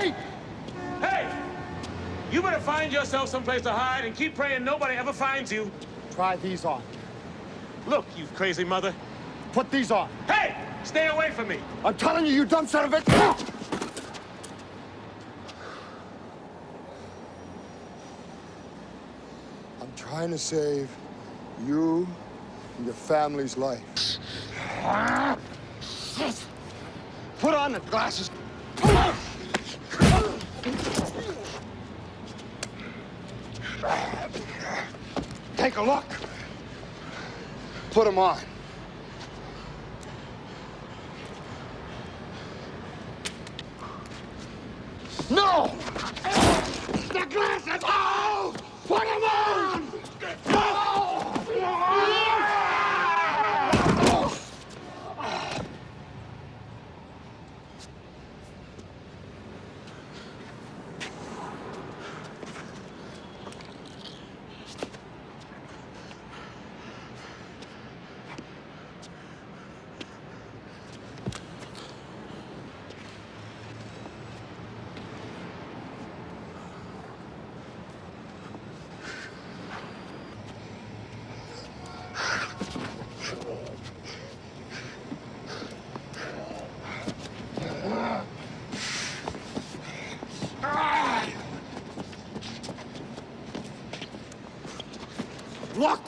Wait! Hey! You better find yourself someplace to hide and keep praying nobody ever finds you. Try these on. Look, you crazy mother. Put these on. Hey! Stay away from me! I'm telling you, you dumb son of a... I'm trying to save you and your family's life. Put on the glasses. Take a look. Put them on. No! The glasses! Oh! Put them on! Look!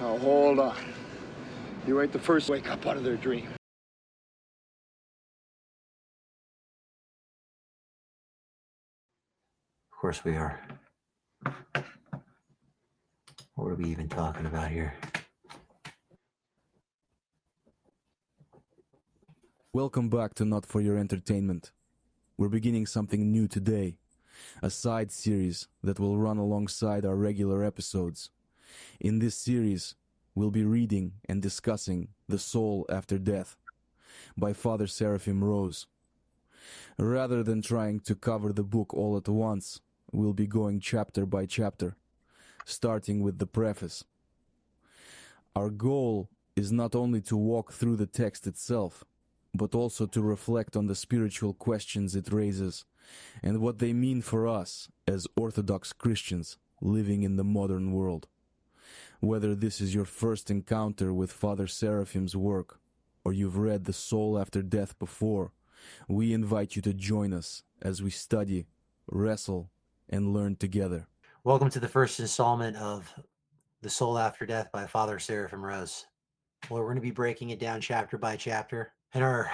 Now, hold on. You ain't the first to wake up out of their dream. Of course we are. What are we even talking about here? Welcome back to Not For Your Entertainment. We're beginning something new today, a side series that will run alongside our regular episodes. In this series, we'll be reading and discussing The Soul After Death by Father Seraphim Rose. Rather than trying to cover the book all at once, we'll be going chapter by chapter, starting with the preface. Our goal is not only to walk through the text itself, but also to reflect on the spiritual questions it raises and what they mean for us as Orthodox Christians living in the modern world. Whether this is your first encounter with Father Seraphim's work, or you've read The Soul After Death before, we invite you to join us as we study, wrestle, and learn together. Welcome to the first installment of The Soul After Death by Father Seraphim Rose. Well, we're going to be breaking it down chapter by chapter in our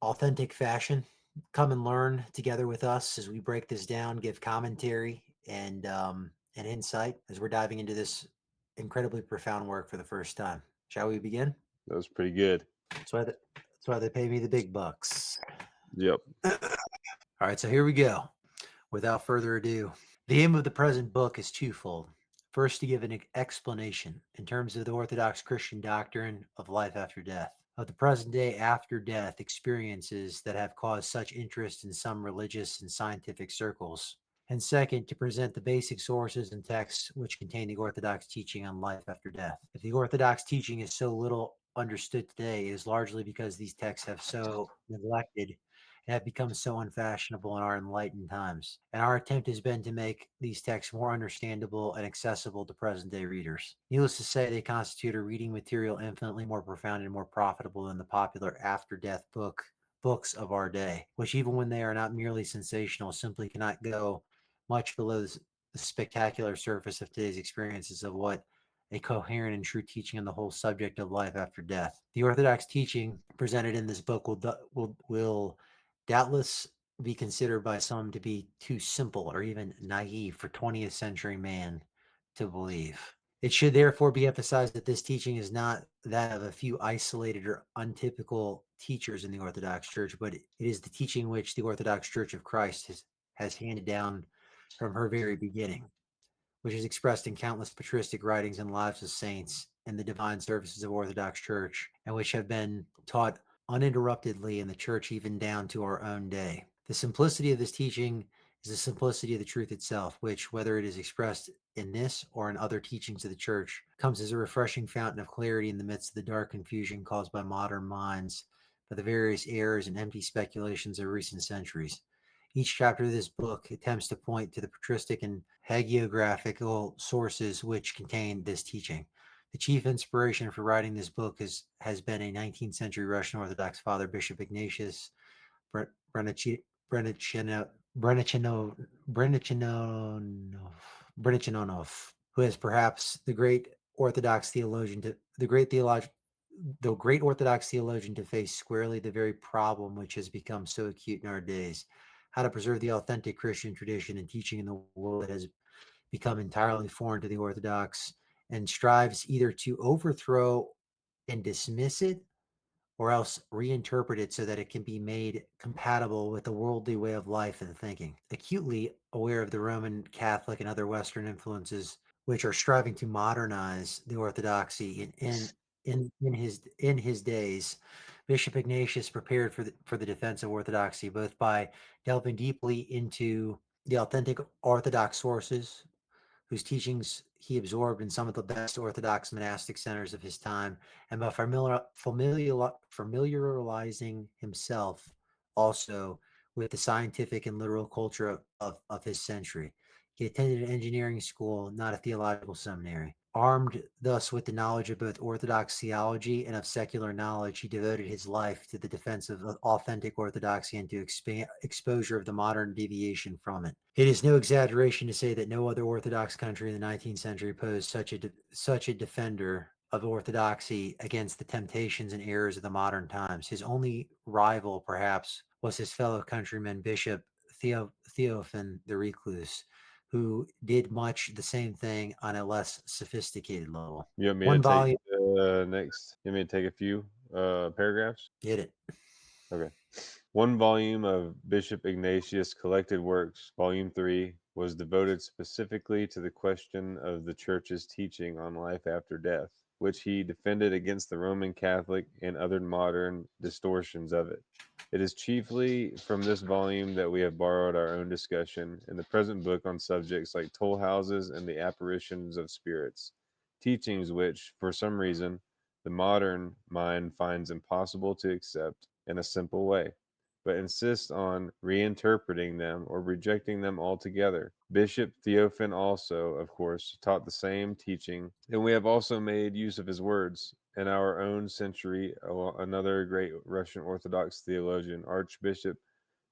authentic fashion. Come and learn together with us as we break this down, give commentary and insight as we're diving into this incredibly profound work for the first time. Shall we begin? That was pretty good. That's why they pay me the big bucks. Yep. All right, so here we go. Without further ado, the aim of the present book is twofold. First, to give an explanation in terms of the Orthodox Christian doctrine of life after death, of the present day after death experiences that have caused such interest in some religious and scientific circles. And second, to present the basic sources and texts which contain the Orthodox teaching on life after death. If the Orthodox teaching is so little understood today, it is largely because these texts have so neglected and have become so unfashionable in our enlightened times. And our attempt has been to make these texts more understandable and accessible to present day readers. Needless to say, they constitute a reading material infinitely more profound and more profitable than the popular after death books of our day, which even when they are not merely sensational, simply cannot go much below the spectacular surface of today's experiences of what a coherent and true teaching on the whole subject of life after death. The Orthodox teaching presented in this book will doubtless be considered by some to be too simple or even naive for 20th century man to believe. It should therefore be emphasized that this teaching is not that of a few isolated or untypical teachers in the Orthodox Church, but it is the teaching which the Orthodox Church of Christ has handed down from her very beginning, which is expressed in countless patristic writings and lives of saints and the divine services of Orthodox Church, and which have been taught uninterruptedly in the Church even down to our own day. The simplicity of this teaching is the simplicity of the truth itself, which, whether it is expressed in this or in other teachings of the Church, comes as a refreshing fountain of clarity in the midst of the dark confusion caused by modern minds by the various errors and empty speculations of recent centuries. Each chapter of this book attempts to point to the patristic and hagiographical sources which contain this teaching. The chief inspiration for writing this book has been a 19th century Russian Orthodox father, Bishop Ignatius Brenichonov, who is perhaps the great Orthodox theologian to face squarely the very problem which has become so acute in our days: how to preserve the authentic Christian tradition and teaching in the world that has become entirely foreign to the Orthodox and strives either to overthrow and dismiss it or else reinterpret it so that it can be made compatible with the worldly way of life and thinking. Acutely aware of the Roman Catholic and other Western influences which are striving to modernize the orthodoxy in his days, Bishop Ignatius prepared for the defense of orthodoxy, both by delving deeply into the authentic Orthodox sources whose teachings he absorbed in some of the best Orthodox monastic centers of his time, and by familiarizing himself also with the scientific and literal culture of his century. He attended an engineering school, not a theological seminary. Armed thus with the knowledge of both Orthodox theology and of secular knowledge, he devoted his life to the defense of authentic Orthodoxy and to exposure of the modern deviation from it. It is no exaggeration to say that no other Orthodox country in the 19th century posed such a defender of orthodoxy against the temptations and errors of the modern times. His only rival, perhaps, was his fellow countryman, Bishop Theophan the Recluse, who did much the same thing on a less sophisticated level. You want me One to take volume. next? You want me to take a few paragraphs? Get it. Okay. One volume of Bishop Ignatius' collected works, Volume 3, was devoted specifically to the question of the Church's teaching on life after death, which he defended against the Roman Catholic and other modern distortions of it. It is chiefly from this volume that we have borrowed our own discussion in the present book on subjects like toll houses and the apparitions of spirits, teachings which, for some reason, the modern mind finds impossible to accept in a simple way, but insists on reinterpreting them or rejecting them altogether. Bishop Theophan also, of course, taught the same teaching, and we have also made use of his words. In our own century, another great Russian Orthodox theologian, Archbishop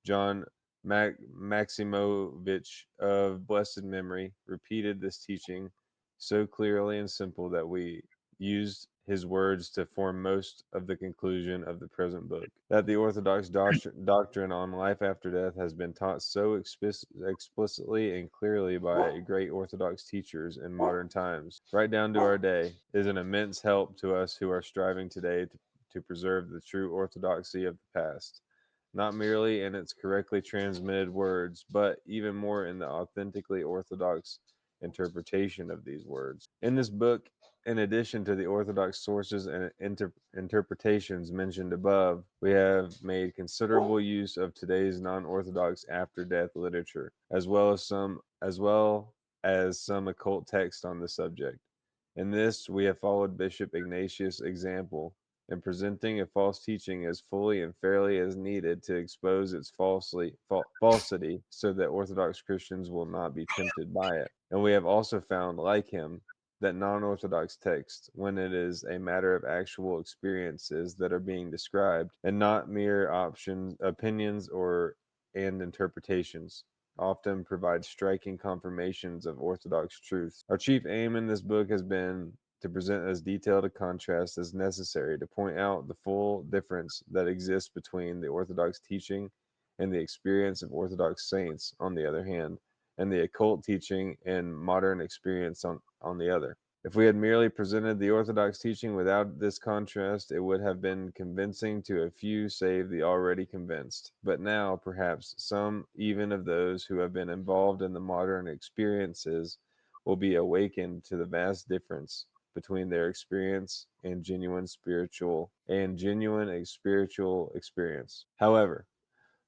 John Maximovich of blessed memory repeated this teaching so clearly and simple that we used his words to form most of the conclusion of the present book. That the Orthodox doctrine on life after death has been taught so explicitly and clearly by great Orthodox teachers in modern times, right down to our day, is an immense help to us who are striving today to preserve the true orthodoxy of the past, not merely in its correctly transmitted words, but even more in the authentically orthodox interpretation of these words. In this book, in addition to the orthodox sources and interpretations mentioned above, we have made considerable use of today's non-orthodox after-death literature, as well as some occult text on the subject. In this, we have followed Bishop Ignatius' example in presenting a false teaching as fully and fairly as needed to expose its falsity so that Orthodox Christians will not be tempted by it. And we have also found, like him, that non-Orthodox text, when it is a matter of actual experiences that are being described and not mere opinions and interpretations, often provide striking confirmations of Orthodox truths. Our chief aim in this book has been to present as detailed a contrast as necessary to point out the full difference that exists between the Orthodox teaching and the experience of Orthodox saints, on the other hand, and the occult teaching and modern experience on the other. If we had merely presented the Orthodox teaching without this contrast, it would have been convincing to a few save the already convinced. But now, perhaps, some even of those who have been involved in the modern experiences will be awakened to the vast difference between their experience and genuine spiritual experience. However,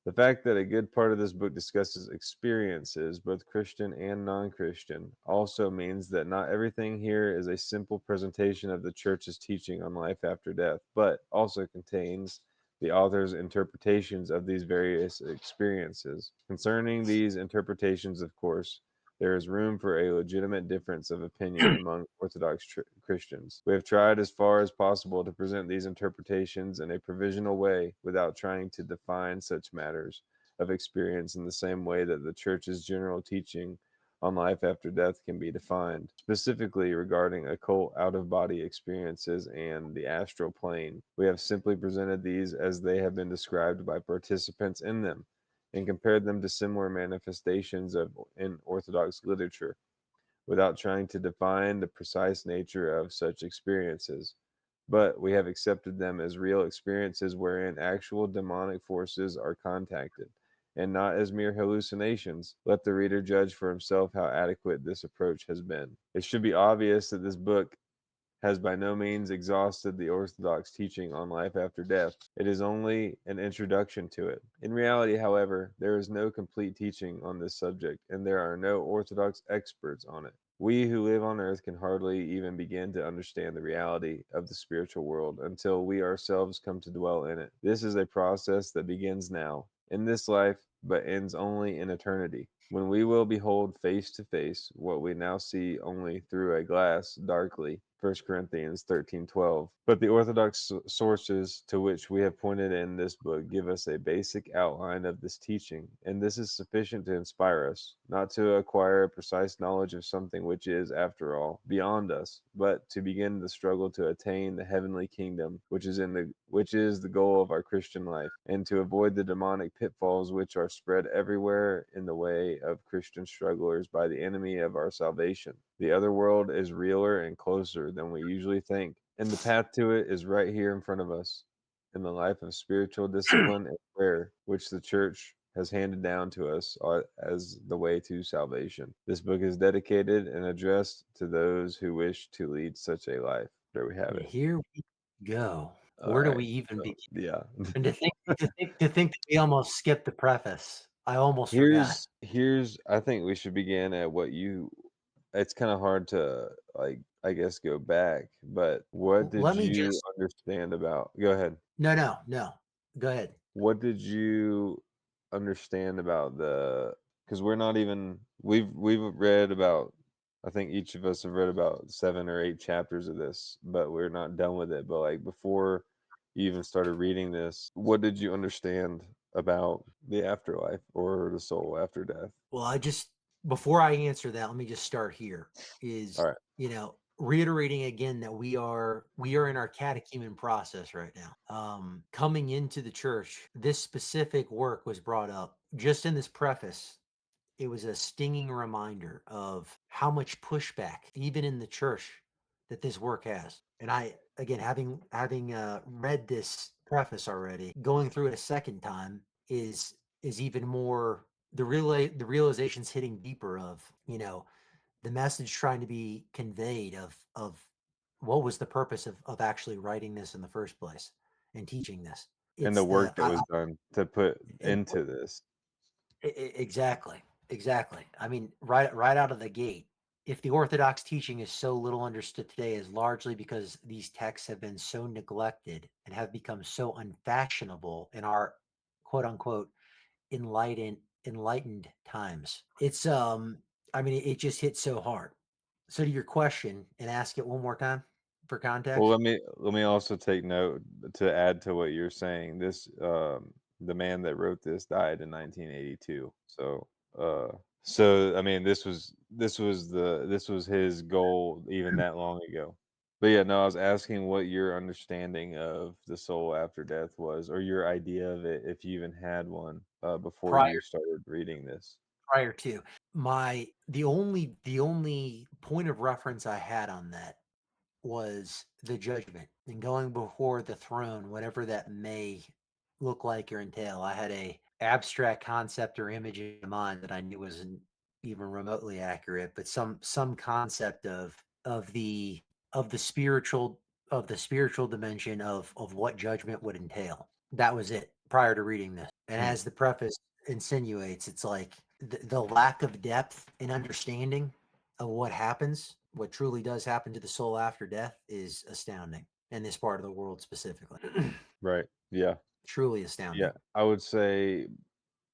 the fact that a good part of this book discusses experiences, both Christian and non Christian, also means that not everything here is a simple presentation of the Church's teaching on life after death, but also contains the author's interpretations of these various experiences. Concerning these interpretations, of course, there is room for a legitimate difference of opinion among Orthodox Christians. We have tried as far as possible to present these interpretations in a provisional way without trying to define such matters of experience in the same way that the Church's general teaching on life after death can be defined, specifically regarding occult out of body experiences and the astral plane. We have simply presented these as they have been described by participants in them and compared them to similar manifestations in Orthodox literature, without trying to define the precise nature of such experiences. But we have accepted them as real experiences wherein actual demonic forces are contacted, and not as mere hallucinations. Let the reader judge for himself how adequate this approach has been. It should be obvious that this book has by no means exhausted the Orthodox teaching on life after death. It is only an introduction to it. In reality, however, there is no complete teaching on this subject, and there are no Orthodox experts on it. We who live on earth can hardly even begin to understand the reality of the spiritual world until we ourselves come to dwell in it. This is a process that begins now, in this life, but ends only in eternity, when we will behold face to face what we now see only through a glass darkly. 1 Corinthians 13:12. But the Orthodox sources to which we have pointed in this book give us a basic outline of this teaching, and this is sufficient to inspire us, not to acquire a precise knowledge of something which is, after all, beyond us, but to begin the struggle to attain the heavenly kingdom, which is the goal of our Christian life, and to avoid the demonic pitfalls which are spread everywhere in the way of Christian strugglers by the enemy of our salvation. The other world is realer and closer than we usually think, and the path to it is right here in front of us, in the life of spiritual discipline and prayer, which the Church has handed down to us as the way to salvation. This book is dedicated and addressed to those who wish to lead such a life. There we have And it. here we go. All Where do right. we even So, begin? yeah. And to think that we almost skipped the preface. I almost forgot. Here's I think we should begin at it's kind of hard to, like, I guess, go back, but what did Let me you just understand about, go ahead. no. Go ahead. What did you understand about because we've read about, I think each of us have read about 7 or 8 chapters of this, but we're not done with it. But like before you even started reading this, what did you understand about the afterlife or the soul after death? Well, before I answer that, let me just start here. All Is, right. reiterating again that we are in our catechumen process right now. Coming into the church, this specific work was brought up just in this preface. It was a stinging reminder of how much pushback, even in the church, that this work has. And I, again, having read this preface already, going through it a second time is even more the realization's hitting deeper of the message trying to be conveyed of what was the purpose of actually writing this in the first place and teaching this. And the It's work that was done to put and into this. exactly, exactly. I mean, right out of the gate, if the Orthodox teaching is so little understood today, is largely because these texts have been so neglected and have become so unfashionable in our quote unquote enlightened times. I mean, it just hits so hard. So to your question, and ask it one more time for Well, context. let me also take note to add to what you're saying. This the man that wrote this died in 1982. Uh so I mean this was his goal even that long ago. But yeah, no, I was asking what your understanding of the soul after death was, or your idea of it, if you even had one before you prior started reading this. prior to my the only point of reference I had on that was the judgment and going before the throne, whatever that may look like or entail. I had a abstract concept or image in mind that I knew wasn't even remotely accurate, but some concept of the of the spiritual of the spiritual dimension of what judgment would entail. That was it prior to reading this. And Hmm, as the preface insinuates, it's like the lack of depth and understanding of what happens, what truly does happen to the soul after death, is astounding in this part of the world specifically. right. Yeah. Truly Yeah. astounding. I would say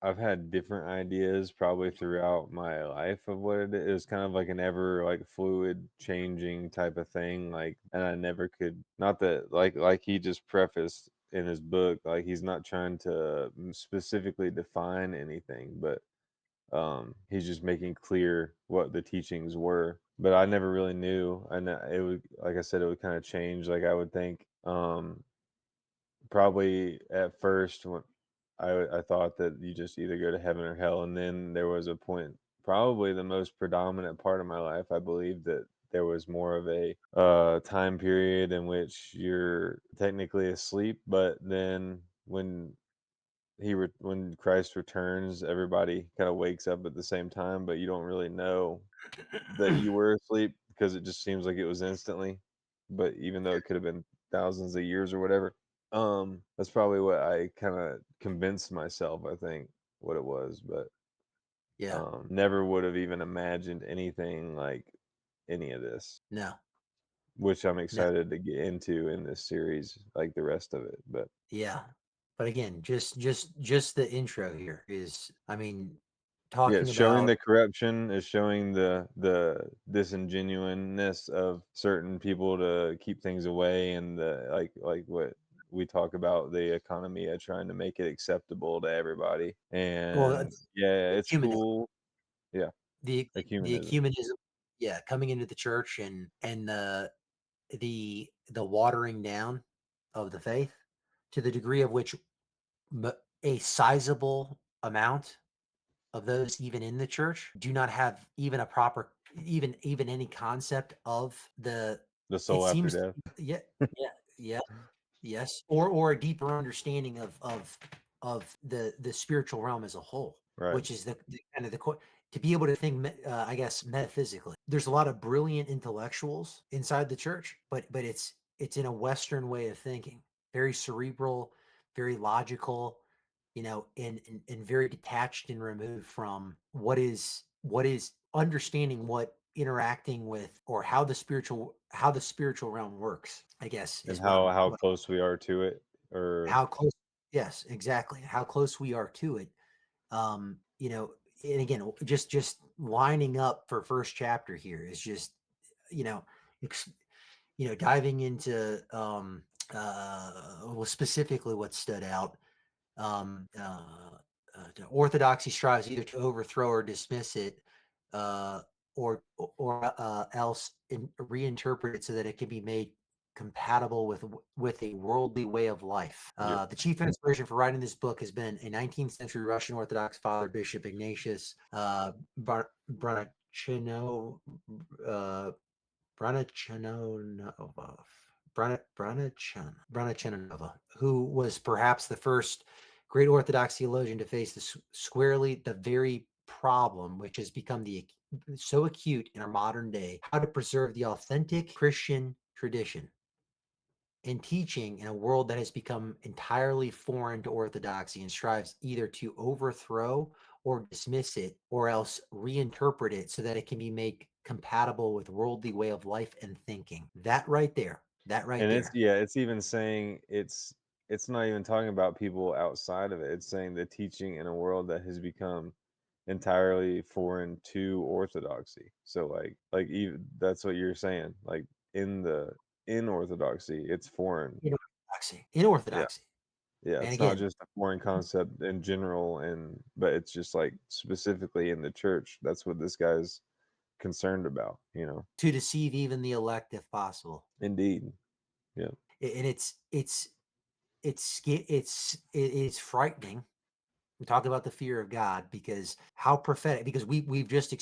I've had different ideas probably throughout my life of what it is. It's kind of like an ever like fluid changing type of thing. Like, and I never could, not that like he just prefaced in his book, like he's not trying to specifically define anything, but he's just making clear what the teachings were. But I never really knew, and it would, like I said, it would kind of change. Like I would think, probably at first when I thought that you just either go to heaven or hell, and then there was a point, probably the most predominant part of my life, I believe that there was more of a time period in which you're technically asleep, but then when Christ returns, everybody kind of wakes up at the same time, but you don't really know that you were asleep because it just seems like it was instantly. But even though it could have been thousands of years or whatever, that's probably what I kind of convinced myself. I think what it was, but Yeah. never would have even imagined anything like any of this, No. which I'm No. excited to get into in this series, like the rest of it. But Yeah. But again, just the intro here is, I mean, yeah, talking it's showing about the corruption, is showing the disingenuineness of certain people to keep things away, and the like what we talk about, the economy of trying to make it acceptable to everybody. well, And that's yeah, it's ecumenism. cool. Yeah, The ecumenism. ecumenism, yeah, coming into the church and the watering down of the faith to the degree of which a sizable amount of those even in the church do not have even a proper even any concept of the The it soul after seems. death. Yeah, yeah, yeah, yes, or a deeper understanding of the spiritual realm as a whole, Right. which is the kind of to be able to think, I guess, metaphysically. There's a lot of brilliant intellectuals inside the church, but it's in a Western way of thinking, very cerebral, very logical, and very detached and removed from what is understanding what interacting with or how the spiritual realm works, I guess, And is what I'm how what close we are to it, or how close. Yes, exactly, how close we are to it. You know, and again, just lining up for first chapter here is just, you know, ex, diving into well, specifically what stood out. Orthodoxy strives either to overthrow or dismiss it, or else reinterpret it so that it can be made compatible with a worldly way of life. Yep. The chief inspiration for writing this book has been a 19th century Russian Orthodox father, Bishop Ignatius Branachinov, Branachinova, who was perhaps the first great Orthodox theologian to face squarely the very problem which has become so acute in our modern day: how to preserve the authentic Christian tradition and teaching in a world that has become entirely foreign to orthodoxy and strives either to overthrow or dismiss it, or else reinterpret it so that it can be made compatible with worldly way of life and thinking. That right there. And it's even saying it's not even talking about people outside of it. It's saying the teaching in a world that has become entirely foreign to orthodoxy. So like even that's what you're saying. Like in orthodoxy, it's foreign. In orthodoxy. In Yeah. orthodoxy. Yeah, And it's not again, just a foreign concept in general, but it's just like specifically in the church. That's what this guy's concerned about, to deceive even the elect if possible. Indeed. Yeah. And it's frightening. We talk about the fear of God, because how prophetic, because we've just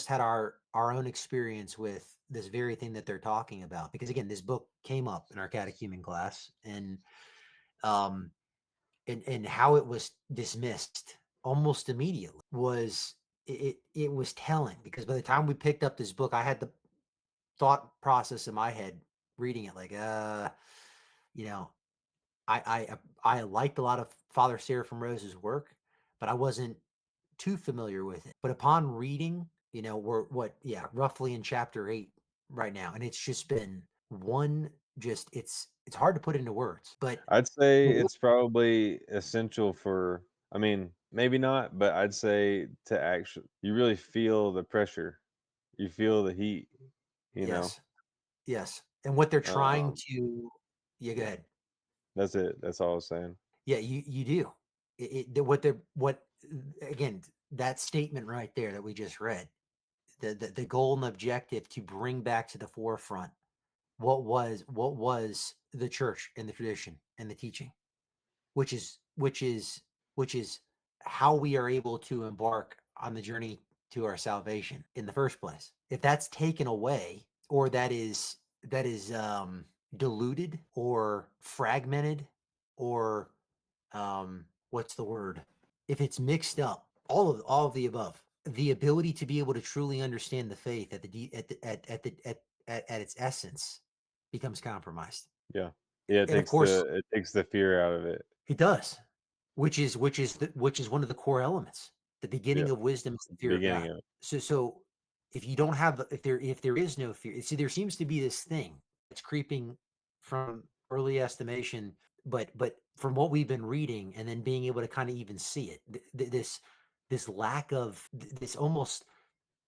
had our own experience with this very thing that they're talking about. Because again, this book came up in our catechumen class, and how it was dismissed almost immediately was it was telling, because by the time we picked up this book, I had the thought process in my head reading it like, you know, I liked a lot of Father Seraphim Rose's work, but I wasn't too familiar with it. But upon reading, we're roughly in chapter 8 right now, and it's just been one it's hard to put into words. But I'd say it's probably essential for, I mean, maybe not, but I'd say to actually, you really feel the pressure. You feel the heat, you know? yes, yes, and what they're trying Um, to yeah, go yeah, ahead. that's it. That's all I was saying. Yeah, you do. What they're what again, that statement right there that we just read, the goal and objective to bring back to the forefront what was the church and the tradition and the teaching, which is which is which is how we are able to embark on the journey to our salvation in the first place. If that's taken away, or that is diluted or fragmented, or what's the word, if it's mixed up, all of the above, the ability to be able to truly understand the faith at its essence becomes compromised. Yeah. Yeah, And of course, it takes the fear out of it. it does, which is one of the core elements. The Yeah. beginning of wisdom is the fear of Beginning God. of it. So if you don't have, if there is no fear, see, there seems to be this thing that's creeping from early estimation, but from what we've been reading and then being able to kind of even see it, this lack of this almost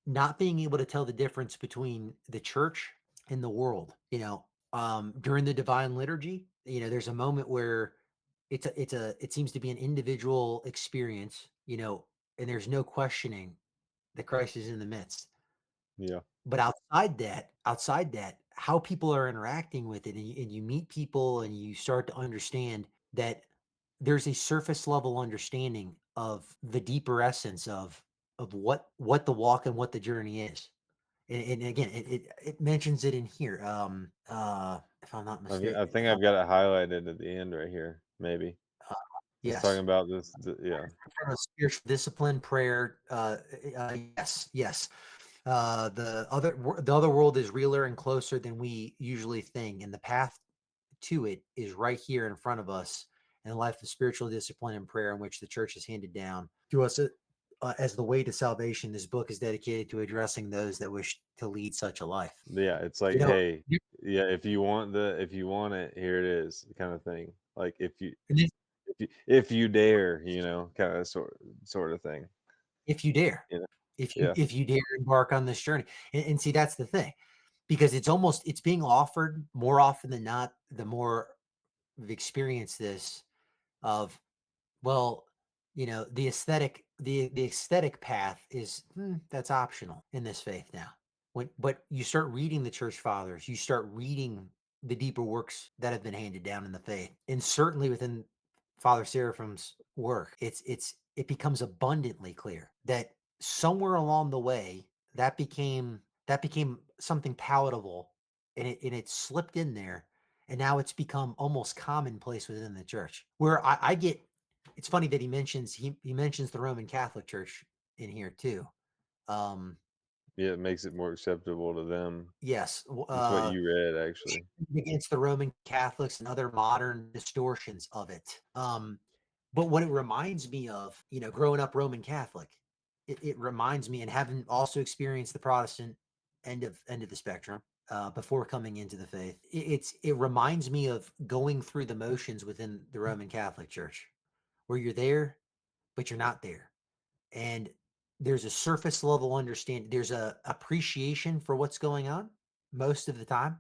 not being able to tell the difference between the church and the world. During the divine liturgy, there's a moment where it seems to be an individual experience, and there's no questioning that Christ is in the midst. Yeah. But outside that, how people are interacting with it, and you meet people and you start to understand that there's a surface level understanding of the deeper essence of what the walk and what the journey is. And again, it mentions it in here. If I'm not I mistaken, think I've got it highlighted at the end right here, maybe. uh, It's talking yes, about this, yeah. from a spiritual discipline, prayer. Yes, yes. The other world is realer and closer than we usually think, and the path to it is right here in front of us. And the life of spiritual discipline and prayer, in which the church has handed down to us as the way to salvation. This book is dedicated to addressing those that wish to lead such a life. Yeah, it's like, You know, hey, yeah, if you want it, here it is, kind of thing. Like if you dare, kind of sort of thing. if you dare, You know? if you Yeah. if you dare embark on this journey, and see, that's the thing, because it's being offered more often than not. The more we've experienced this, of, well, the aesthetic path is that's optional in this faith now. But you start reading the church fathers, you start reading the deeper works that have been handed down in the faith, and certainly within Father Seraphim's work, it becomes abundantly clear that somewhere along the way that became something palatable, and it slipped in there, and now it's become almost commonplace within the church. Where I get, it's funny that he mentions the Roman Catholic Church in here too. Um, Yeah, it makes it more acceptable to them. yes, It's what you read, actually. against the Roman Catholics and other modern distortions of it. But what it reminds me of, growing up Roman Catholic, it reminds me, and having also experienced the Protestant end of the spectrum before coming into the faith, it reminds me of going through the motions within the Roman Catholic Church, where you're there, but you're not there, and there's a surface level understanding. There's a appreciation for what's going on most of the time,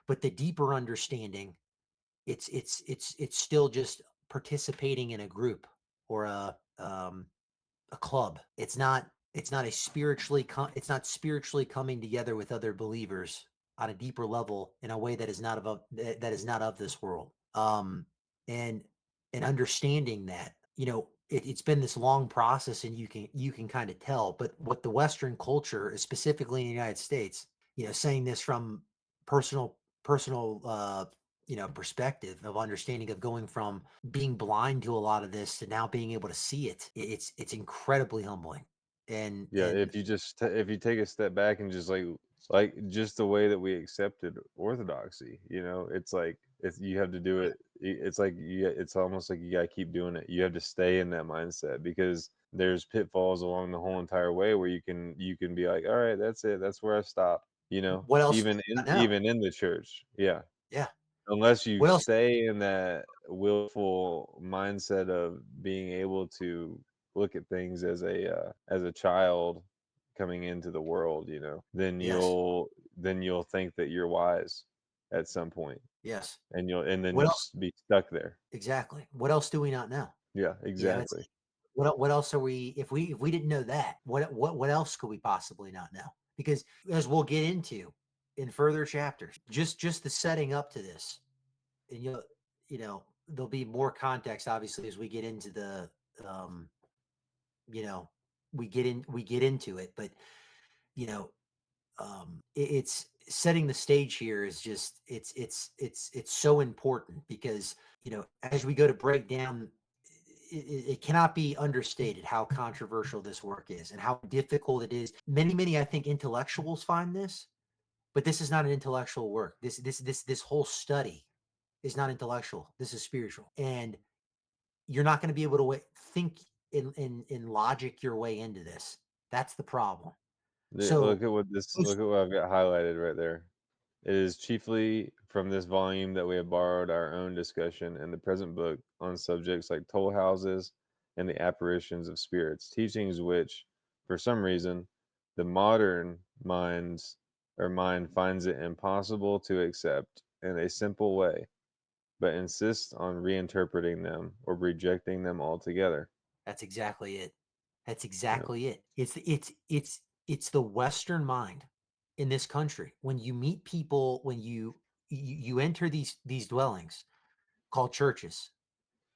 but the deeper understanding, it's still just participating in a group or a club. It's not it's not spiritually coming together with other believers on a deeper level in a way that is not of this world. And understanding that, it's been this long process, and you can kind of tell. But what the Western culture is, specifically in the United States, saying this from personal perspective of understanding, of going from being blind to a lot of this to now being able to see it. It's incredibly humbling. And Yeah, if you take a step back and just like just the way that we accepted orthodoxy, it's like you have to do it. It's like it's almost like you gotta keep doing it. You have to stay in that mindset because there's pitfalls along the whole entire way where you can be like, all right, that's it, that's where I stop. what else do Even we in not know? even in the church, yeah. Yeah. Unless you What else? stay in that willful mindset of being able to look at things as a child coming into the world, then Yes. you'll think that you're wise at some point, Yes. and then What you'll else? be stuck there. Exactly. What else do we not know? Yeah, It's exactly. what else are we, if we didn't know that, what else could we possibly not know? Because, as we'll get into in further chapters, just the setting up to this, and there'll be more context, obviously, as we get into the you know we get into it. But you know it's setting the stage here is just, it's so important, because as we go to break down, it cannot be understated how controversial this work is and how difficult it is. Many, I think, intellectuals find this, but this is not an intellectual work. This whole study is not intellectual. This is spiritual, and you're not going to be able to think in logic your way into this. That's the problem. So Look at what I've got highlighted right there. It is chiefly from this volume that we have borrowed our own discussion in the present book on subjects like toll houses and the apparitions of spirits, teachings which, for some reason, the modern mind finds it impossible to accept in a simple way, but insists on reinterpreting them or rejecting them altogether. that's exactly it. That's You know, exactly it. It's the Western mind in this country. When you meet people, when you enter these dwellings called churches,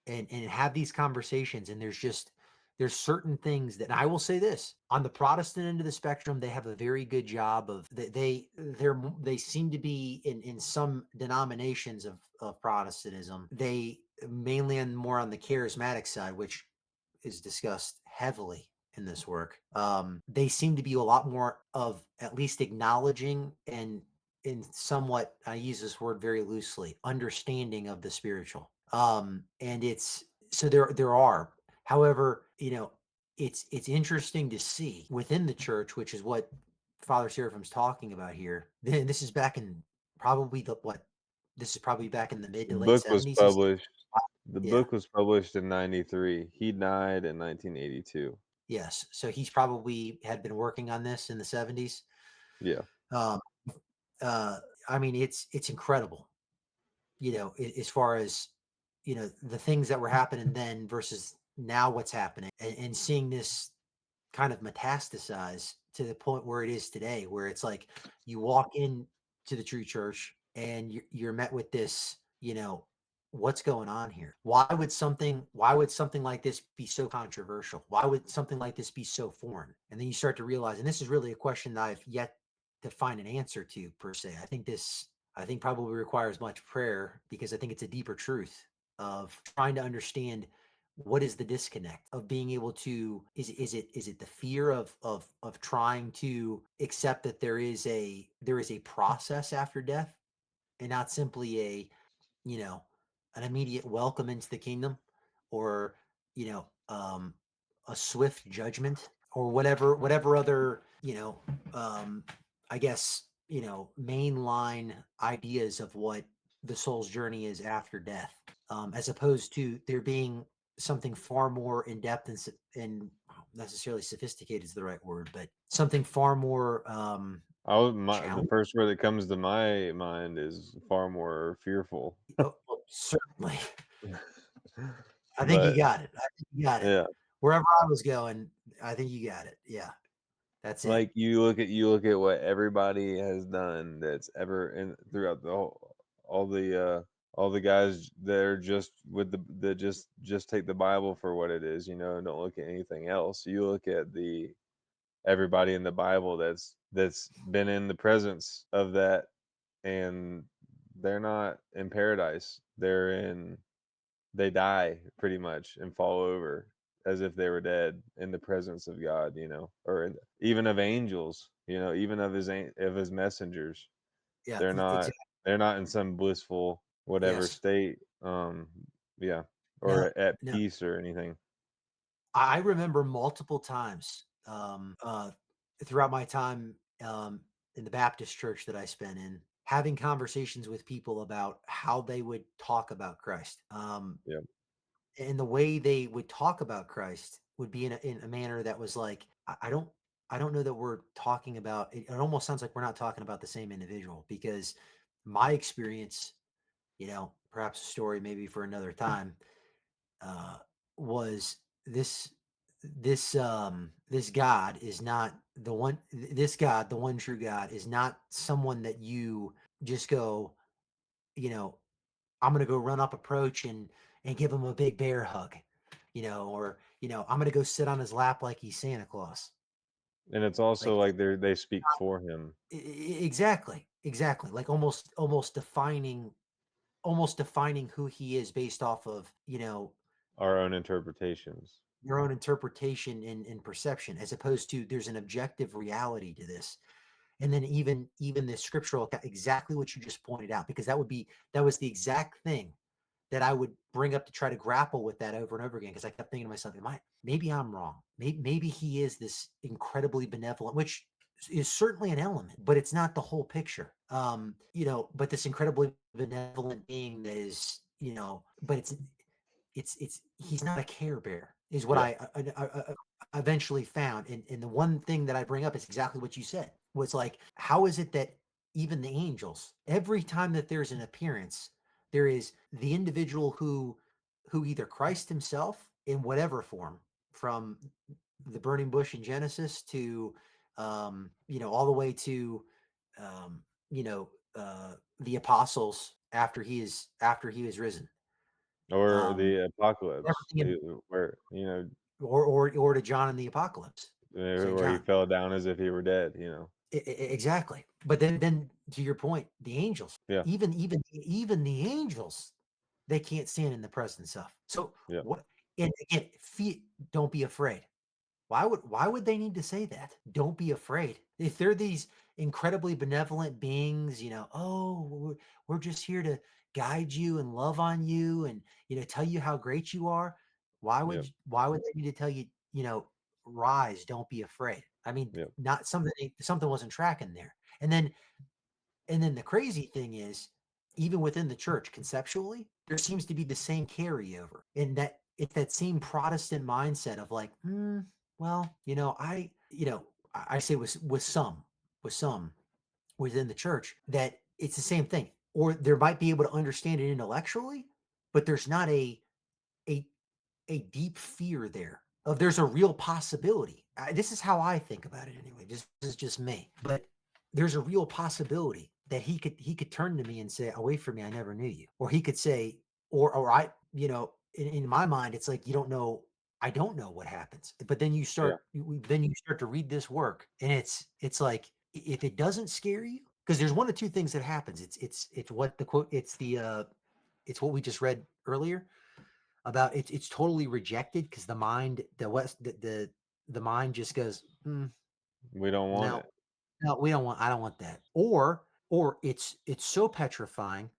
and have these conversations, and there's certain things that, I will say this, on the Protestant end of the spectrum, they have a very good job of, they seem to be, in some denominations of Protestantism, they mainly more on the charismatic side, which is discussed heavily in this work. They seem to be a lot more of at least acknowledging, and in somewhat, I use this word very loosely, understanding of the spiritual. And it's, so there are, however, it's interesting to see within the church, which is what Father Seraphim's talking about here. Then this is back in, probably the what this is probably back in the mid the to late book was 70s. published. Uh, The yeah. book was published in '93. He died in 1982. Yes. So he's probably had been working on this in the 70s. Yeah. Um, uh, I mean, it's incredible, as far as the things that were happening then versus now what's happening, and seeing this kind of metastasize to the point where it is today, where it's like you walk in to the true church and you're met with this, what's going on here? Why would something like this be so controversial? Why would something like this be so foreign? And then you start to realize, and this is really a question that I've yet to find an answer to per se. I think probably requires much prayer, because I think it's a deeper truth of trying to understand what is the disconnect of being able to, is it the fear of trying to accept that there is a process after death, and not simply you know an immediate welcome into the kingdom, or a swift judgment, or whatever other, I guess, mainline ideas of what the soul's journey is after death, as opposed to there being something far more in depth and necessarily sophisticated is the right word, but something far more The challenging. first word that comes to my mind is far more fearful. Oh, certainly. I think you But got it. I think you got it. yeah, Wherever I was going, I think you got it. Yeah, that's it. like you look at what everybody has done that's ever in throughout the whole, all the guys that are just with that just take the Bible for what it is, and don't look at anything else. You look at the everybody in the Bible that's been in the presence of that, and they're not in paradise. They die pretty much and fall over as if they were dead in the presence of God, or even of angels, even of his messengers. Yeah, They're not exactly. they're not in some blissful whatever Yes. state, yeah, No, or at no. peace or anything. I remember multiple times, throughout my time, in the Baptist church that I spent in, having conversations with people about how they would talk about Christ. Yeah. And the way they would talk about Christ would be in a manner that was like, I don't know that we're talking about it. It almost sounds like we're not talking about the same individual, because my experience, perhaps a story maybe for another time, uh, was this God is not the one. This God, the one true God, is not someone that you just go, you know, I'm gonna go run up, approach, and give him a big bear hug, or I'm gonna go sit on his lap like he's Santa Claus. And it's Like, also like they speak for him, exactly, like almost defining who he is based off of our own interpretations. your own interpretation and perception, as opposed to there's an objective reality to this. And then even the scriptural, exactly what you just pointed out, because that was the exact thing that I would bring up to try to grapple with that over and over again, because I kept thinking to myself, maybe I'm wrong. Maybe he is this incredibly benevolent, which is certainly an element, but it's not the whole picture. But this incredibly benevolent being that is, but it's he's not a care bear, is what Yeah. I eventually found. And the one thing that I bring up is exactly what you said, was like, how is it that even the angels, every time that there's an appearance, there is the individual who either Christ himself in whatever form, from the burning bush in Genesis to all the way to um, the apostles after he was risen, Or um, the apocalypse, everything in, where or to John in the Apocalypse, St. where he John. fell down as if he were dead. Exactly. But then to your point, the angels, Yeah. even the angels, they can't stand in the presence of. So Yeah. what? And again, don't be afraid. Why would they need to say that? Don't be afraid. If they're these incredibly benevolent beings, oh, we're just here to guide you and love on you, and tell you how great you are. Yeah. Why would they need to tell you, rise, don't be afraid? I mean, Yeah. not something wasn't tracking there. And then the crazy thing is, even within the church, conceptually, there seems to be the same carryover, in that it's that same Protestant mindset of like, well, I say with some within the church, that it's the same thing, or they might be able to understand it intellectually, but there's not a a deep fear there of there's a real possibility. This is how I think about it anyway. This is just me, but there's a real possibility that he could turn to me and say, "Away from me, I never knew you," or he could say, or I, in my mind, it's like you don't know. I don't know what happens, but then Yeah. then you start to read this work, and it's like if it doesn't scare you, because there's one of two things that happens. It's what the quote. It's what we just read earlier about it's totally rejected because the mind the mind just goes We don't want no, it. no, I don't want that, or it's so petrifying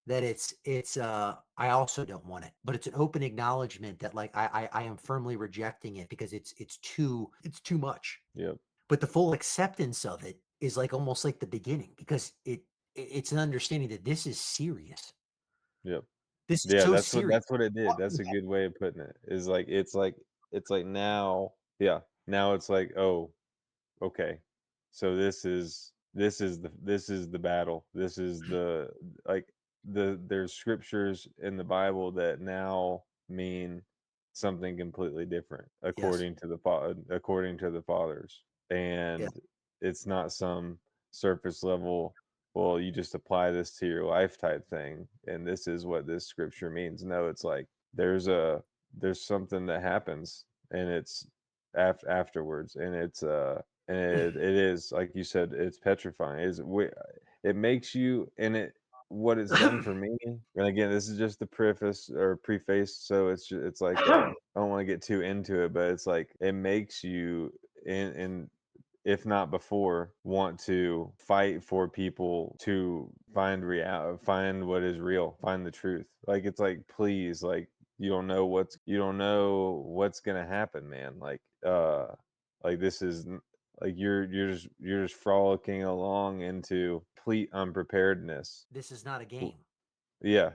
that it's I also don't want it, but it's an open acknowledgement that like I am firmly rejecting it because it's too much. Yep. But the full acceptance of it is like almost like the beginning because it's an understanding that this is serious. Yep. This is Yeah, so serious. that's what it did. That's a good way of putting it. Is like it's like now, yeah, now it's like, oh, okay. So this is the battle. This is the like there's scriptures in the Bible that now mean something completely different Yes. according to the fathers. Yeah. And it's not some surface level, well, you just apply this to your life type thing and this is what this scripture means. No, it's like there's something that happens and it's afterwards and it is like you said, it's petrifying. It makes you and it what it's done for me. And again, this is just the preface or preface, so it's like I don't want to get too into it, but it's like it makes you in if not before, want to fight for people to find what is real, find the truth. Like it's like, please, like you don't know what's gonna happen, man. Like this is like you're just frolicking along into complete unpreparedness. This is not a W- game. Yeah, it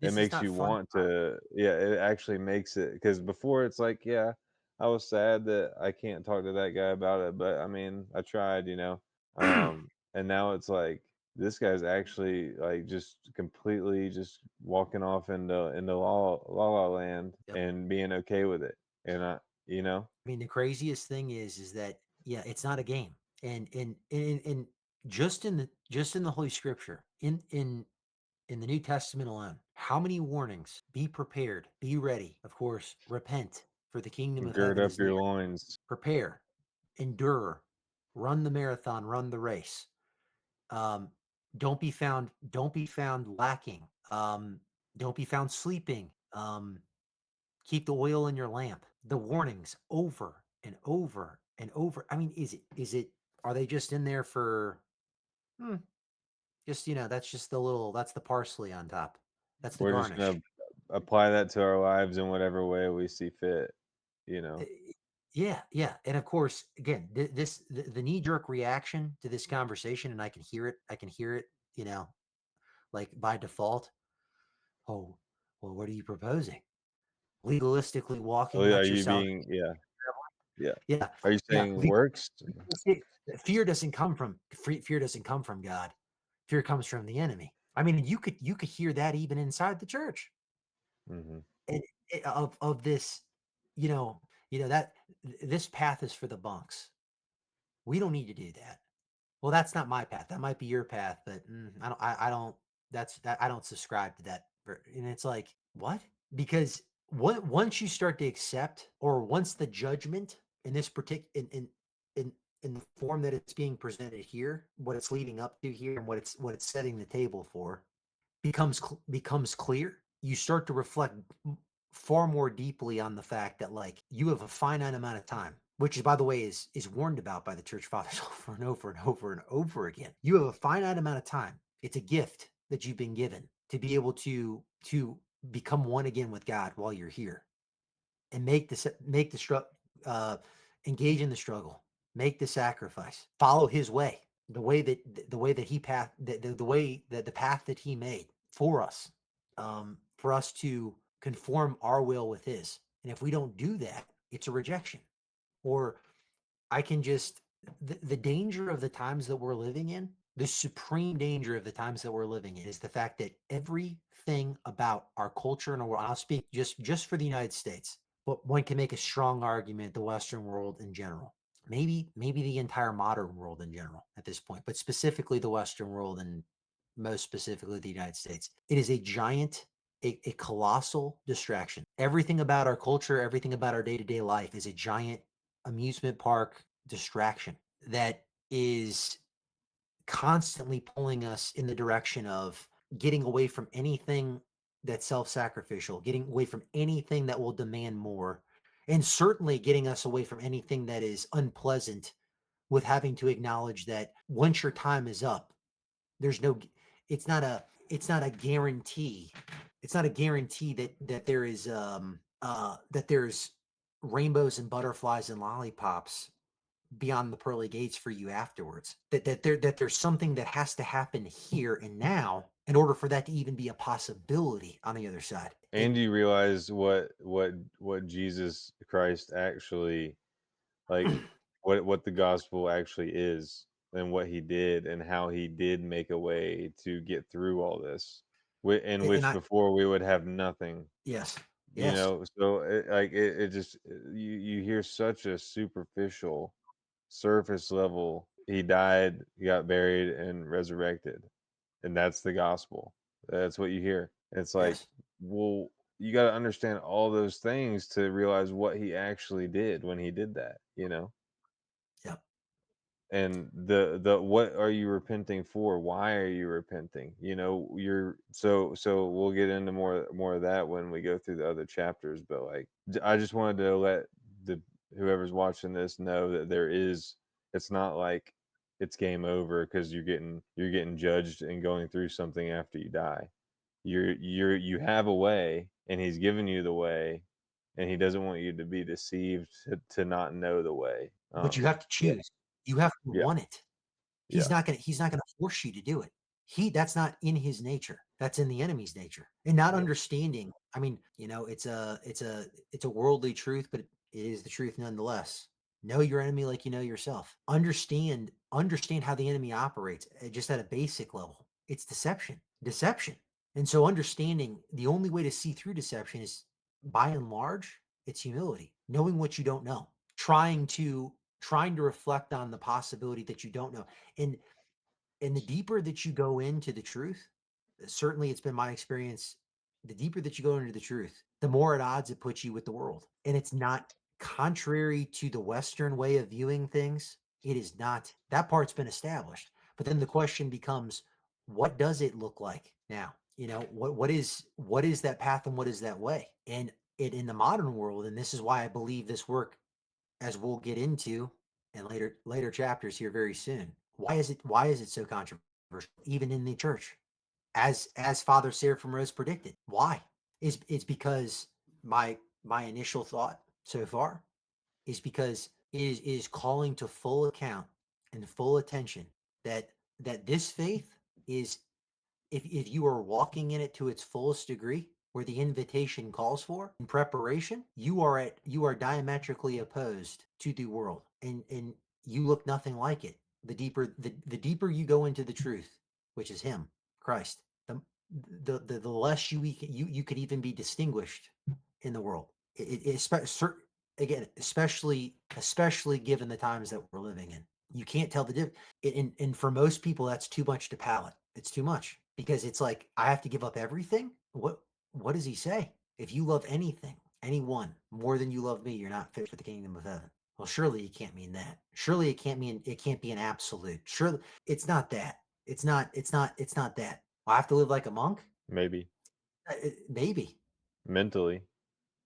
This is makes not you fun want time. to yeah, it actually makes it because before it's like, yeah, I was sad that I can't talk to that guy about it, but I mean, I tried, you know. And now it's like this guy's actually like just completely just walking off into la land Yep. and being okay with it. And I, you know, I mean, the craziest thing is that yeah, it's not a game. And just in the Holy Scripture, in the New Testament alone, how many warnings? Be prepared, be ready. Of course, repent, for the kingdom of gird heaven up is near. your loins. Prepare, endure, run the marathon, run the race. Um, don't be found lacking. Don't be found sleeping. Keep the oil in your lamp. The warnings over and over and over. I mean, are they just in there for hmm, just, that's just that's the parsley on top. That's the We're just garnish. gonna apply that to our lives in whatever way we see fit, you Uh, know. Yeah, yeah. And of course, again, the knee-jerk reaction to this conversation, and I can hear it. I can hear it, like by default. Oh, well, what are you proposing? Legalistically Oh, walking yeah, are out your you salvation. being yeah, yeah. Yeah, Are you yeah. saying works? Fear doesn't come from God. Fear comes from the enemy. I mean, you could hear that even inside the church. Mhm. And of this, you know, that this path is for the bunks. We don't need to do that. Well, that's not my path. That might be your path, but I don't. I don't subscribe to that. And it's like what? Because once you start to accept, or once the judgment in this particular in in the form that it's being presented here, what it's leading up to here, and what it's setting the table for, becomes clear, you start to reflect far more deeply on the fact that like you have a finite amount of time, which is, by the way, is warned about by the church fathers over and over and over and over again. You have a finite amount of time. It's a gift that you've been given to be able to become one again with God while you're here, and make the struggle, uh, engage in the struggle, make the sacrifice, follow His way, the way that He path the way that the path that He made for us to conform our will with His. And if we don't do that, it's a rejection. Or I can just the danger of the times that we're living in. The supreme danger of the times that we're living in is the fact that everything about our culture and our world, I'll speak just for the United States, but one can make a strong argument the Western world in general. Maybe the entire modern world in general at this point, but specifically the Western world and most specifically the United States. It is a giant, a colossal distraction. Everything about our culture, everything about our day-to-day life is a giant amusement park distraction that is constantly pulling us in the direction of getting away from anything that's self-sacrificial, getting away from anything that will demand more, and certainly getting us away from anything that is unpleasant, with having to acknowledge that once your time is up, there's no it's not a guarantee. It's not a guarantee that there is that there's rainbows and butterflies and lollipops beyond the pearly gates for you afterwards. That there's something that has to happen here and now in order for that to even be a possibility on the other side. And you realize what Jesus Christ actually, like, what the gospel actually is, and what he did, and how he did make a way to get through all this, in And which I before we would have nothing. yes, You yes, know, so it just, you hear such a superficial, surface level. He died, he got buried, and resurrected, and that's the gospel. That's what you hear. It's like, yes, well, you got to understand all those things to realize what he actually did when he did that. You know, yep. and the what are you repenting for? Why are you repenting? You know, you're so we'll get into more of that when we go through the other chapters. But like, I just wanted to let the whoever's watching this know that there is. It's not like it's game over because you're getting judged and going through something after you die. You have a way, and he's given you the way, and he doesn't want you to be deceived to not know the way. But you have to Yeah, choose. You have to yeah, want it. yeah, He's not gonna force you to do it. That's not in his nature. That's in the enemy's nature. And not yeah. understanding, I mean, it's a worldly truth, but it is the truth nonetheless. Know your enemy like you know yourself. Understand how the enemy operates just at a basic level. It's deception. Deception. And so understanding the only way to see through deception is by and large, it's humility, knowing what you don't know, trying to reflect on the possibility that you don't know. And the deeper that you go into the truth, certainly it's been my experience, the deeper that you go into the truth, the more at odds it puts you with the world. And it's not contrary to the Western way of viewing things. It is not. That part's been established. But then the question becomes, what does it look like now? You know, what is that path and what is that way? And it in the modern world, and this is why I believe this work, as we'll get into in later chapters here very soon. Why is it so controversial even in the church? As Father Seraphim Rose predicted. Why? It's because my initial thought so far is because it is calling to full account and full attention that this faith is, if you are walking in it to its fullest degree, where the invitation calls for in preparation, you are diametrically opposed to the world, and you look nothing like it. The deeper you go into the truth, which is him, Christ, the less you could even be distinguished in the world. Again, especially given the times that we're living in, you can't tell the difference. And for most people, that's too much to palate. It's too much because it's like, I have to give up everything. What does he say? If you love anything, anyone more than you love me, you're not fit for the kingdom of heaven. Well, surely it can't mean that. Surely it can't be an absolute. Surely it's not that. It's not that. I have to live like a monk? Maybe Maybe. mentally,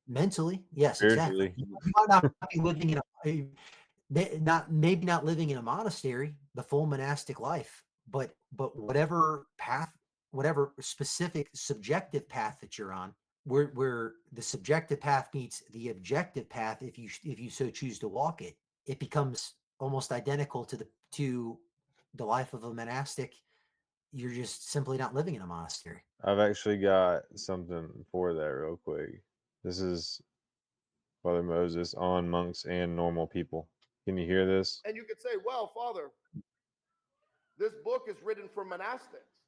Mentally, yes, exactly. spiritually, You might not be living in not maybe not living in a monastery, the full monastic life, but whatever path, whatever specific subjective path that you're on, where the subjective path meets the objective path, if you so choose to walk it, it becomes almost identical to the life of a monastic. You're just simply not living in a monastery. I've actually got something for that real quick. This is Father Moses on monks and normal people. Can you hear this? And you could say, well, Father, This book is written for monastics,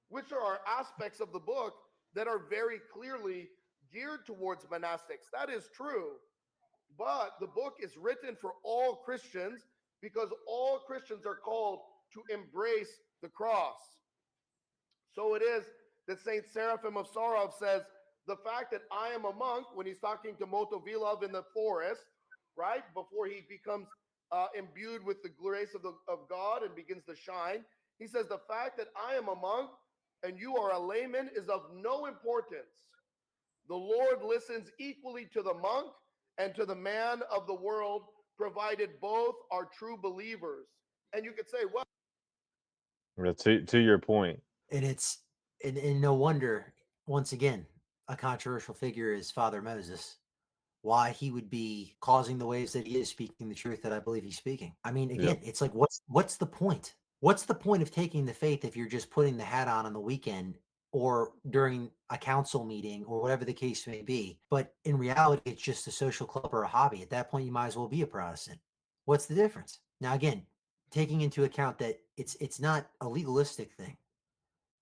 which are aspects of the book that are very clearly geared towards monastics. That is true. But the book is written for all Christians because all Christians are called to embrace the cross. So it is that Saint Seraphim of Sarov says, the fact that I am a monk, when he's talking to Motovilov in the forest, right, before he becomes imbued with the grace of God and begins to shine, he says, the fact that I am a monk and you are a layman is of no importance. The Lord listens equally to the monk and to the man of the world, provided both are true believers. And you could say, well, To your point. And it's and no wonder, once again, a controversial figure is Father Moses, why he would be causing the waves that he is, speaking the truth that I believe he's speaking. I mean, again, Yep. it's like, what's the point? What's the point of taking the faith if you're just putting the hat on the weekend or during a council meeting or whatever the case may be? But in reality, it's just a social club or a hobby. At that point, you might as well be a Protestant. What's the difference? Now, again, taking into account that it's not a legalistic thing.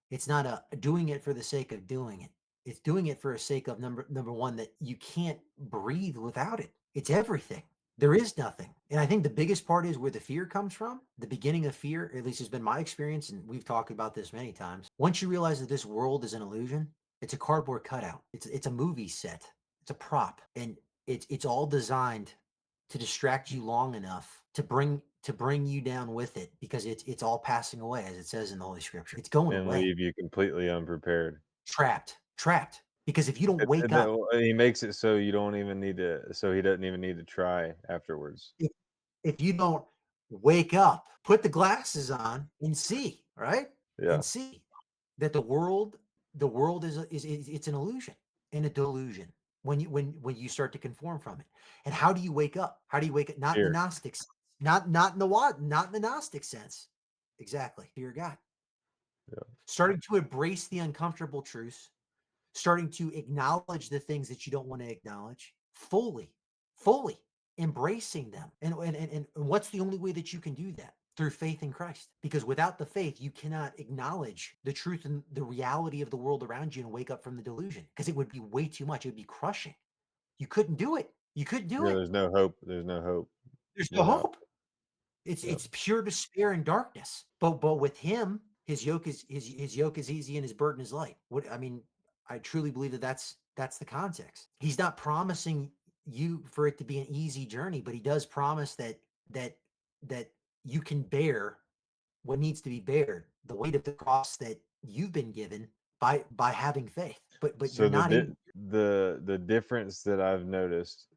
It's not a doing it for the sake of doing it. It's doing it for a sake of number one, that you can't breathe without it. It's everything. There is nothing. And I think the biggest part is where the fear comes from. The beginning of fear, at least has been my experience, and we've talked about this many times. Once you realize that this world is an illusion, it's a cardboard cutout. It's a movie set. It's a prop. And it's all designed to distract you long enough to bring you down with it, because it's all passing away, as it says in the Holy Scripture. It's going And away. leave you completely unprepared. Trapped. Because if you don't wake up, He makes it so you don't even need to, so he doesn't even need to try afterwards. if you don't wake up, put the glasses on and see, right? Yeah. And see that the world is it's an illusion and a delusion when you start to conform from it. And how do you wake up? How do you wake up? Not in the Fear. Gnostic sense. Not in the what? Not in the Gnostic sense. Exactly. Fear God. Yeah. Starting to embrace the uncomfortable truths, starting to acknowledge the things that you don't want to acknowledge fully embracing them. And what's the only way that you can do that? Through faith in Christ. Because without the faith, you cannot acknowledge the truth and the reality of the world around you and wake up from the delusion, because it would be way too much. It would be crushing. You couldn't do it. You couldn't do Yeah, it. there's no hope. There's no hope There's no without. hope. It's Yep. it's pure despair and darkness. But with him, his yoke is easy and his burden is light. What I mean, I truly believe that that's the context. He's not promising you for it to be an easy journey, but he does promise that you can bear what needs to be bared, the weight of the cross that you've been given by having faith. But you're So not in. the difference that I've noticed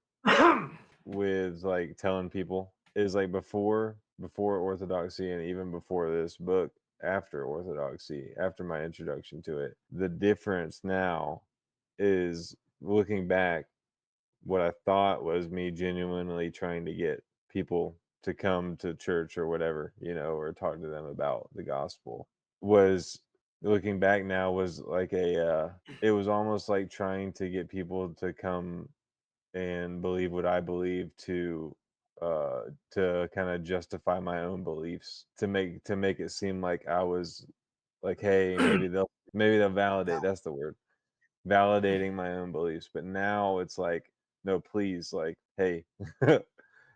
with like telling people is like before Orthodoxy, and even before this book, after Orthodoxy, after my introduction to it, the difference now is, looking back, what I thought was me genuinely trying to get people to come to church or whatever, or talk to them about the gospel, was, looking back now, was like it was almost like trying to get people to come and believe what I believe, to kind of justify my own beliefs, to make it seem like I was like, hey, maybe they'll validate, that's the word, validating my own beliefs. But now it's like, no, please, like, hey,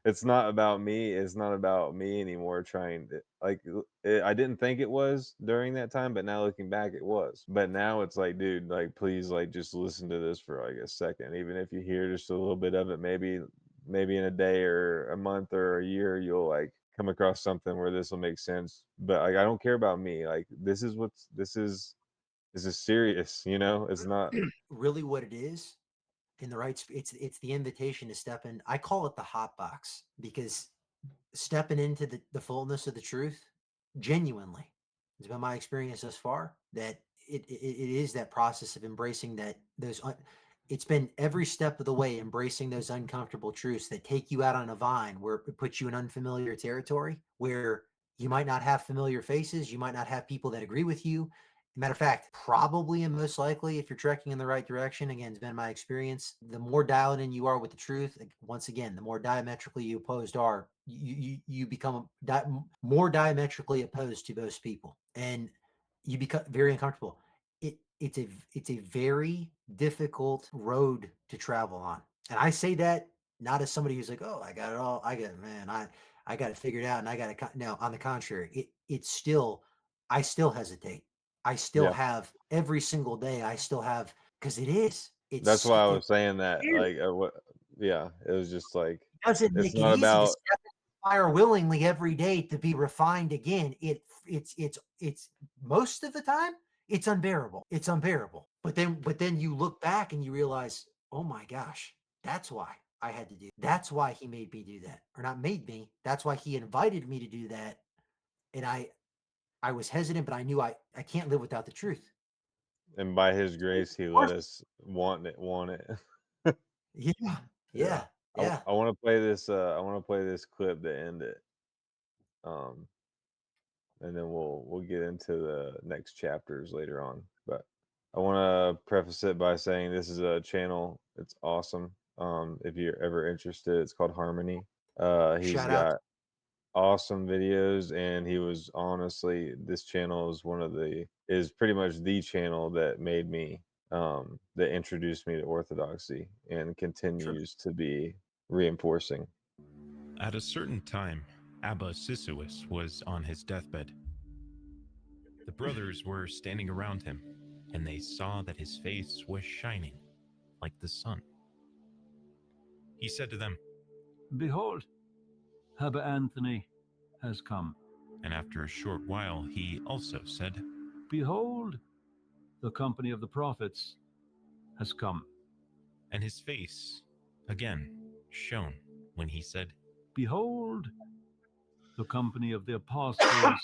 it's not about me. It's not about me anymore. Trying to, like, I didn't think it was during that time, but now looking back, it was. But now it's like, dude, like, please, like, just listen to this for like a second. Even if you hear just a little bit of it, maybe in a day or a month or a year, you'll like come across something where this will make sense. But like, I don't care about me. Like, this is serious. It's not. Really what it is in the right it's the invitation to step in. I call it the hot box, because stepping into the fullness of the truth, genuinely, it's been my experience thus far that it is that process of embracing it's been every step of the way embracing those uncomfortable truths that take you out on a vine, where it puts you in unfamiliar territory, where you might not have familiar faces, you might not have people that agree with you, Matter of fact, probably and most likely, if you're trekking in the right direction, again, it's been my experience, the more dialed in you are with the truth, once again, the more diametrically you opposed are, you become more diametrically opposed to those people, and you become very uncomfortable. It's a very difficult road to travel on, and I say that not as somebody who's like, oh, I got it all, I got it, man, I got it figured out, and I got it. No, on the contrary, it's still, I still hesitate. I still Yeah. have every single day. I still have, because That's why I was it's saying that. scary. Like, what? Yeah, it was just like It doesn't it's make it not easy to about. step in the fire willingly every day to be refined again. It's most of the time it's unbearable. It's unbearable. But then you look back and you realize, oh my gosh, that's why I had to do. That's why he made me do that, or not made me. That's why he invited me to do that, and I was hesitant, but I knew I can't live without the truth. And by His Of grace, He let course. us want it. Want it. Yeah, Yeah. yeah, yeah. I want to play this. I want to play this clip to end it. Um, and then we'll get into the next chapters later on. But I want to preface it by saying this is a channel. It's awesome. If you're ever interested, it's called Harmony. He's Shout out got awesome videos, and he was honestly, this channel is pretty much the channel that made me, that introduced me to orthodoxy and to continues to be reinforcing. At a certain time, Abba Sisuus was on his deathbed. The brothers were standing around him, and they saw that his face was shining like the sun. He said to them, Behold, Abba Anthony has come. and after a short while he also said, Behold, the company of the prophets has come. and his face again shone when he said, Behold, the company of the apostles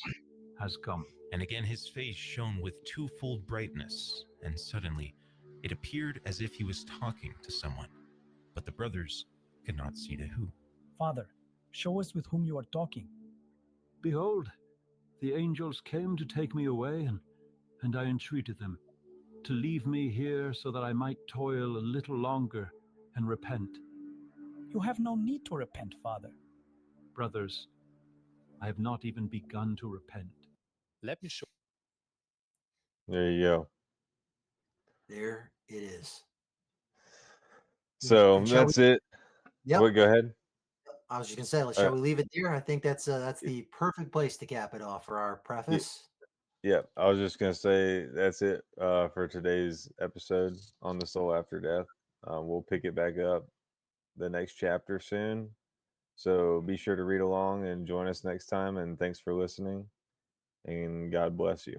has come. and again his face shone with twofold brightness, and suddenly it appeared as if he was talking to someone, but the brothers could not see to who. Father, show us with whom you are talking. Behold, the angels came to take me away, and I entreated them to leave me here so that I might toil a little longer and repent. You have no need to repent, Father. Brothers, I have not even begun to repent. Let me show. There you go. there it is. So And shall that's we? it. Yep. What? Go ahead. I was just gonna say, shall we leave it there? I think that's the perfect place to cap it off for our preface. Yeah, I was just gonna say that's it for today's episode on the soul after death. We'll pick it back up the next chapter soon. So be sure to read along and join us next time. And thanks for listening. And God bless you.